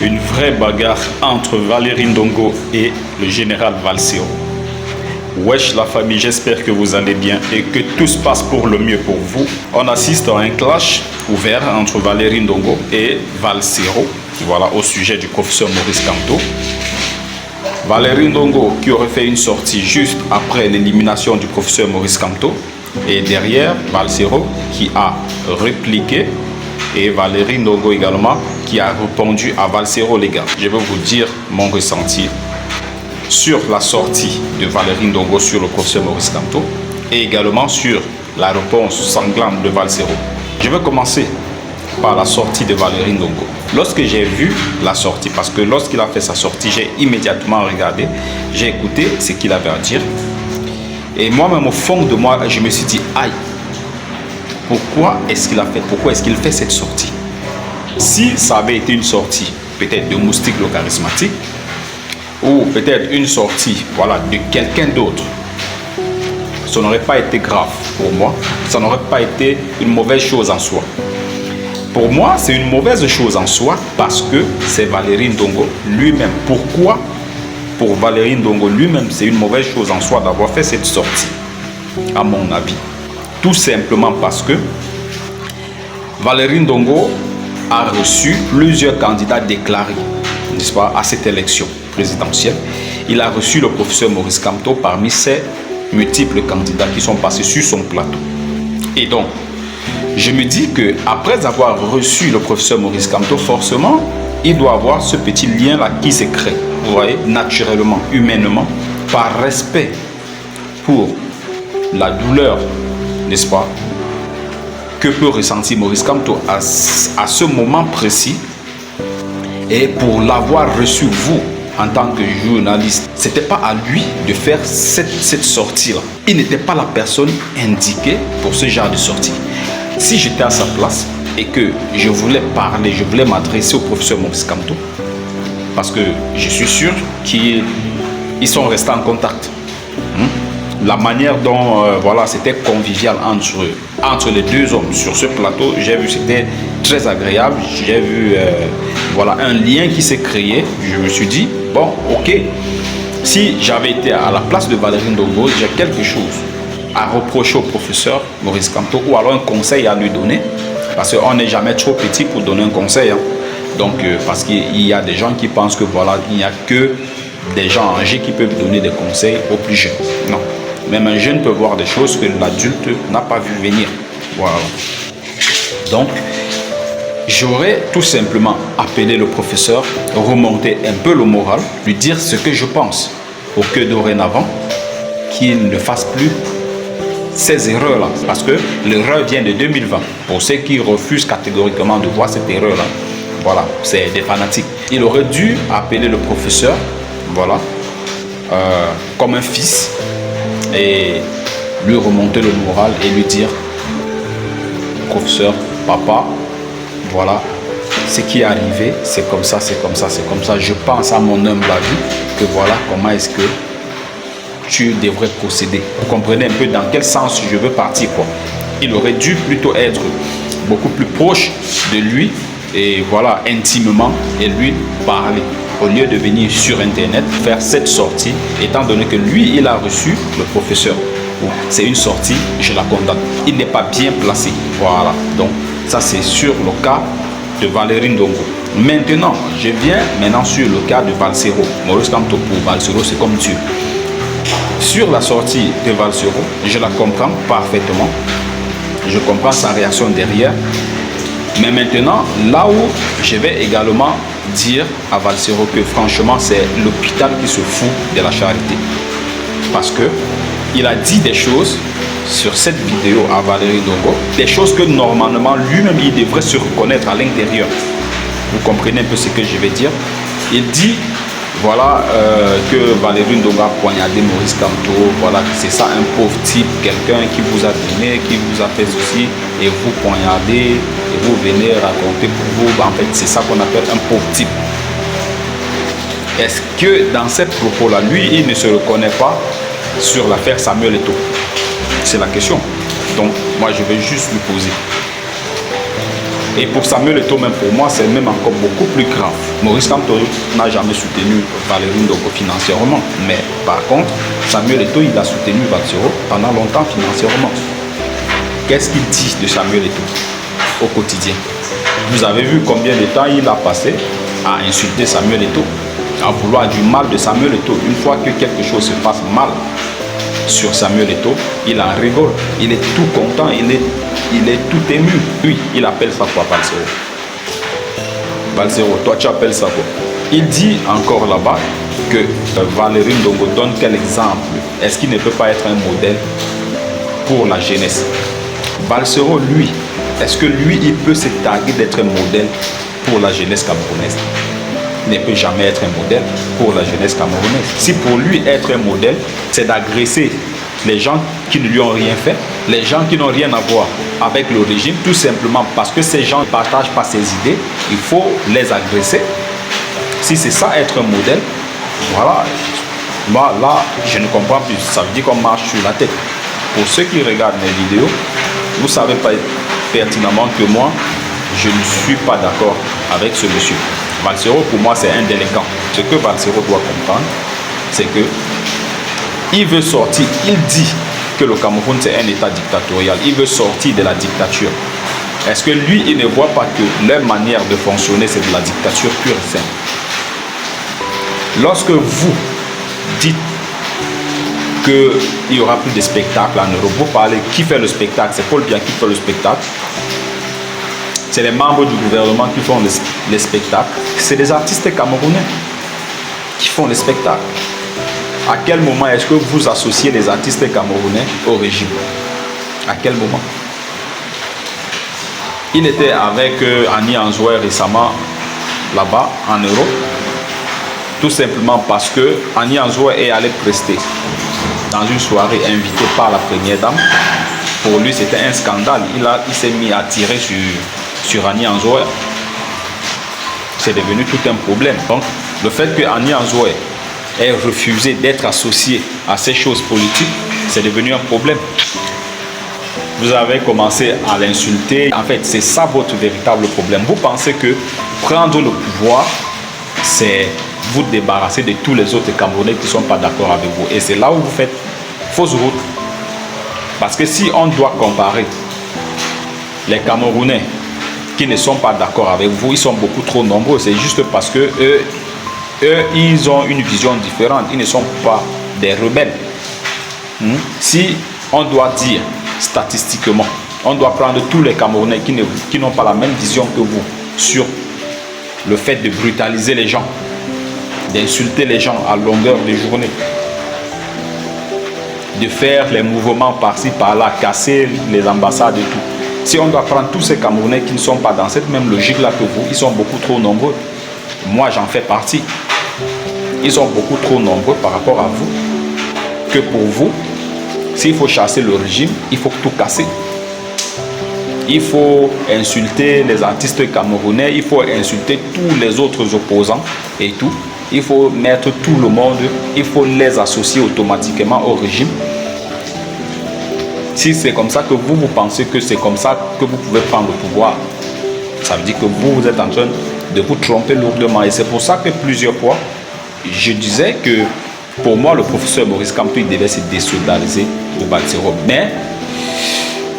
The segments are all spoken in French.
Une vraie bagarre entre Valérie Ndongo et le général Valsero. Wesh la famille, j'espère que vous allez bien et que tout se passe pour le mieux pour vous. On assiste à un clash ouvert entre Valérie Ndongo et Valsero, voilà, au sujet du professeur Maurice Kamto. Valérie Ndongo qui aurait fait une sortie juste après l'élimination du professeur Maurice Kamto, et derrière Valsero qui a répliqué, et Valérie Ndongo également qui a répondu à Valsero. Les gars, je vais vous dire mon ressenti sur la sortie de Valérie Ndongo sur le professeur Maurice Kamto et également sur la réponse sanglante de Valsero. Je vais commencer par la sortie de Valérie Ndongo. Lorsque j'ai vu la sortie, parce que lorsqu'il a fait sa sortie, j'ai immédiatement regardé, j'ai écouté ce qu'il avait à dire. Et moi-même, au fond de moi, je me suis dit, aïe, pourquoi est-ce qu'il a fait, pourquoi est-ce qu'il fait cette sortie? Si ça avait été une sortie, peut-être de Moustique le charismatique, ou peut-être une sortie, voilà, de quelqu'un d'autre, ça n'aurait pas été grave pour moi, ça n'aurait pas été une mauvaise chose en soi. Pour moi, c'est une mauvaise chose en soi parce que c'est Valérie Ndongo lui-même. Pourquoi? Pour Valérie Ndongo lui-même, c'est une mauvaise chose en soi d'avoir fait cette sortie, à mon avis. Tout simplement parce que Valérie Ndongo a reçu plusieurs candidats déclarés, n'est-ce pas, à cette élection présidentielle. Il a reçu le professeur Maurice Kamto parmi ces multiples candidats qui sont passés sur son plateau. Et donc, je me dis que après avoir reçu le professeur Maurice Kamto, forcément, il doit avoir ce petit lien-là qui se crée, vous voyez, naturellement, humainement, par respect pour la douleur, n'est-ce pas, que peut ressentir Maurice Kamto à ce moment précis, et pour l'avoir reçu, vous, en tant que journaliste, ce n'était pas à lui de faire cette sortie-là. Il n'était pas la personne indiquée pour ce genre de sortie. Si j'étais à sa place et que je voulais parler, je voulais m'adresser au professeur Maurice Kamto, parce que je suis sûr qu'ils sont restés en contact. La manière dont voilà, c'était convivial entre les deux hommes sur ce plateau, j'ai vu, c'était très agréable. J'ai vu voilà, un lien qui s'est créé. Je me suis dit, bon, ok, si j'avais été à la place de Valérie Ndongo, j'ai quelque chose à reprocher au professeur Maurice Kamto, ou alors un conseil à lui donner, parce qu'on n'est jamais trop petit pour donner un conseil, hein. Donc parce qu'il y a des gens qui pensent que voilà, il n'y a que des gens âgés qui peuvent donner des conseils aux plus jeunes. Non, même un jeune peut voir des choses que l'adulte n'a pas vu venir. Voilà. Donc j'aurais tout simplement appelé le professeur, remonter un peu le moral, lui dire ce que je pense, pour que dorénavant qu'il ne fasse plus ces erreurs-là, parce que l'erreur vient de 2020. Pour ceux qui refusent catégoriquement de voir cette erreur-là, voilà, c'est des fanatiques. Il aurait dû appeler le professeur, voilà, comme un fils, et lui remonter le moral et lui dire, professeur, papa, voilà, ce qui est arrivé, c'est comme ça, c'est comme ça, c'est comme ça. Je pense à mon humble avis que voilà comment est-ce que tu devrais procéder. Vous comprenez un peu dans quel sens je veux partir, quoi. Il aurait dû plutôt être beaucoup plus proche de lui et voilà, intimement, et lui parler au lieu de venir sur internet faire cette sortie, étant donné que lui il a reçu le professeur. C'est une sortie, je la condamne. Il n'est pas bien placé. Voilà, donc ça c'est sur le cas de Valérie Ndongo. Maintenant, je viens sur le cas de Valsero. Maurice Kamto, pour Valsero, c'est comme Dieu. Sur la sortie de Valsero, je la comprends parfaitement. Je comprends sa réaction derrière. Mais maintenant, là où je vais également dire à Valsero que franchement, c'est l'hôpital qui se fout de la charité. Parce que il a dit des choses sur cette vidéo à Valérie Ndongo, des choses que normalement lui-même il devrait se reconnaître à l'intérieur. Vous comprenez un peu ce que je vais dire? Il dit voilà que Valérie Ndongo a poignardé Maurice Kamto, voilà, c'est ça un pauvre type, quelqu'un qui vous a donné, qui vous a fait ceci, et vous poignardez, et vous venez raconter pour vous, en fait c'est ça qu'on appelle un pauvre type. Est-ce que dans ces propos-là, lui, il ne se reconnaît pas sur l'affaire Samuel Eto'o? C'est la question. Donc, moi, je vais juste lui poser. Et pour Samuel Eto'o, même pour moi, c'est même encore beaucoup plus grave. Maurice Kamto n'a jamais soutenu Valérie Ndongo financièrement. Mais par contre, Samuel Eto'o, il a soutenu Valsero pendant longtemps financièrement. Qu'est-ce qu'il dit de Samuel Eto'o au quotidien? Vous avez vu combien de temps il a passé à insulter Samuel Eto'o, à vouloir du mal de Samuel Eto'o. Une fois que quelque chose se passe mal sur Samuel Eto'o, il en rigole, il est tout content, il est tout ému. Lui, il appelle ça quoi, Valsero? Valsero, toi tu appelles ça quoi? Il dit encore là-bas que Valérie Ndongo donne quel exemple? Est-ce qu'il ne peut pas être un modèle pour la jeunesse? Valsero, lui, est-ce que lui, il peut se targuer d'être un modèle pour la jeunesse camerounaise? Il ne peut jamais être un modèle pour la jeunesse camerounaise. Si pour lui, être un modèle, c'est d'agresser les gens qui ne lui ont rien fait, les gens qui n'ont rien à voir avec le régime, tout simplement parce que ces gens ne partagent pas ses idées, il faut les agresser. Si c'est ça être un modèle, voilà, moi là, je ne comprends plus. Ça veut dire qu'on marche sur la tête. Pour ceux qui regardent mes vidéos, vous savez pas pertinemment que moi, je ne suis pas d'accord avec ce monsieur. Valsero, pour moi, c'est un délinquant. Ce que Valsero doit comprendre, c'est que il veut sortir, il dit que le Cameroun, c'est un État dictatorial. Il veut sortir de la dictature. Est-ce que lui, il ne voit pas que leur manière de fonctionner, c'est de la dictature pure et simple? Lorsque vous dites qu'il n'y aura plus de spectacle en Europe, vous parlez qui fait le spectacle? C'est Paul Biya qui fait le spectacle. C'est les membres du gouvernement qui font les spectacles. C'est les artistes camerounais qui font les spectacles. À quel moment est-ce que vous associez les artistes camerounais au régime? À quel moment? Il était avec Annie Anzoué récemment là-bas en Europe, tout simplement parce que Annie Anzoué est allée prester dans une soirée invitée par la première dame. Pour lui, c'était un scandale. Il s'est mis à tirer sur Annie Anzoué. C'est devenu tout un problème. Donc, le fait que Annie Anzoué ait refusé d'être associé à ces choses politiques, c'est devenu un problème. Vous avez commencé à l'insulter. En fait, c'est ça votre véritable problème. Vous pensez que prendre le pouvoir, c'est vous débarrasser de tous les autres Camerounais qui ne sont pas d'accord avec vous. Et c'est là où vous faites fausse route. Parce que si on doit comparer les Camerounais qui ne sont pas d'accord avec vous, ils sont beaucoup trop nombreux. C'est juste parce que eux, ils ont une vision différente. Ils ne sont pas des rebelles. Si on doit dire statistiquement, on doit prendre tous les Camerounais qui n'ont pas la même vision que vous sur le fait de brutaliser les gens, d'insulter les gens à longueur de journée, de faire les mouvements par-ci, par-là, casser les ambassades et tout. Si on doit prendre tous ces Camerounais qui ne sont pas dans cette même logique-là que vous, ils sont beaucoup trop nombreux. Moi, j'en fais partie. Ils sont beaucoup trop nombreux par rapport à vous. Que pour vous, s'il faut chasser le régime, il faut tout casser. Il faut insulter les artistes camerounais, il faut insulter tous les autres opposants et tout. Il faut mettre tout le monde, il faut les associer automatiquement au régime. Si c'est comme ça que vous pensez que c'est comme ça que vous pouvez prendre le pouvoir, ça veut dire que vous êtes en train de vous tromper lourdement. Et c'est pour ça que plusieurs fois, je disais que pour moi, le professeur Maurice Kamto, il devait se désolidariser de Valsero. Mais,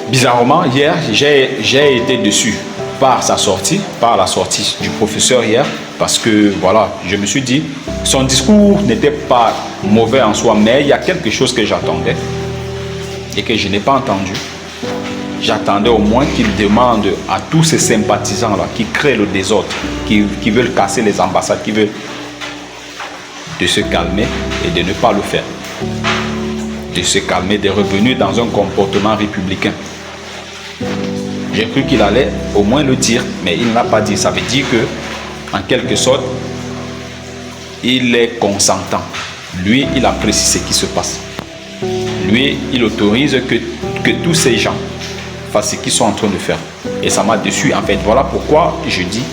bizarrement, hier, j'ai été déçu par la sortie du professeur hier, parce que, voilà, je me suis dit, son discours n'était pas mauvais en soi, mais il y a quelque chose que j'attendais et que je n'ai pas entendu. J'attendais au moins qu'il demande à tous ces sympathisants-là qui créent le désordre, qui veulent casser les ambassades, qui veulent de se calmer et de ne pas le faire. De se calmer, de revenir dans un comportement républicain. J'ai cru qu'il allait au moins le dire, mais il ne l'a pas dit. Ça veut dire que, en quelque sorte, il est consentant. Lui, il apprécie ce qui se passe. Lui, il autorise que tous ces gens fassent ce qu'ils sont en train de faire. Et ça m'a déçu. En fait, voilà pourquoi je dis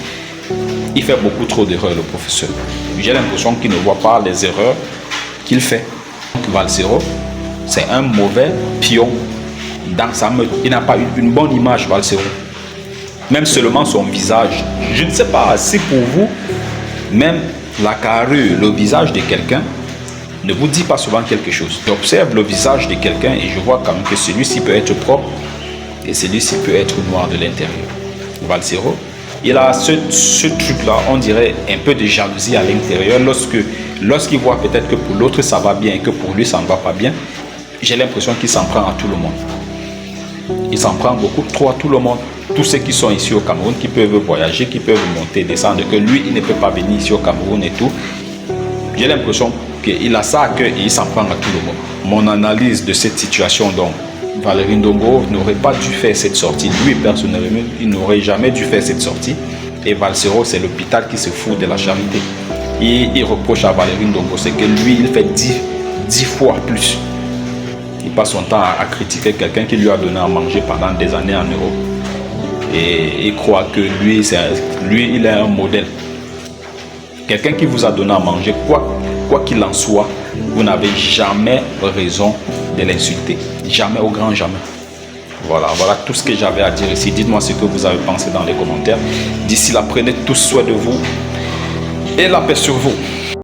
il fait beaucoup trop d'erreurs, le professeur. J'ai l'impression qu'il ne voit pas les erreurs qu'il fait. Valsero, c'est un mauvais pion dans sa meute. Il n'a pas eu une bonne image, Valsero. même seulement son visage. Je ne sais pas si pour vous, même la carrure, le visage de quelqu'un ne vous dit pas souvent quelque chose. J'observe le visage de quelqu'un et je vois quand même que celui-ci peut être propre et celui-ci peut être noir de l'intérieur. Valsero, il a ce truc-là, on dirait un peu de jalousie à l'intérieur lorsqu'il voit peut-être que pour l'autre ça va bien et que pour lui ça ne va pas bien. J'ai l'impression qu'il s'en prend à tout le monde. Il s'en prend beaucoup trop à tout le monde. Tous ceux qui sont ici au Cameroun, qui peuvent voyager, qui peuvent monter, descendre, que lui, il ne peut pas venir ici au Cameroun et tout. J'ai l'impression qu'il a ça à cœur et il s'en prend à tout le monde. Mon analyse de cette situation, donc, Valerie Ndongo n'aurait pas dû faire cette sortie. Lui, personnellement, il n'aurait jamais dû faire cette sortie. Et Valsero, c'est l'hôpital qui se fout de la charité. Et il reproche à Valerie Ndongo, c'est que lui, il fait 10 fois plus. Il passe son temps à critiquer quelqu'un qui lui a donné à manger pendant des années en Europe. Et il croit que lui, il est un modèle. Quelqu'un qui vous a donné à manger, quoi qu'il en soit, vous n'avez jamais raison de l'insulter. Jamais, au grand jamais. Voilà tout ce que j'avais à dire ici. Dites-moi ce que vous avez pensé dans les commentaires. D'ici là, prenez tous soin de vous et la paix sur vous.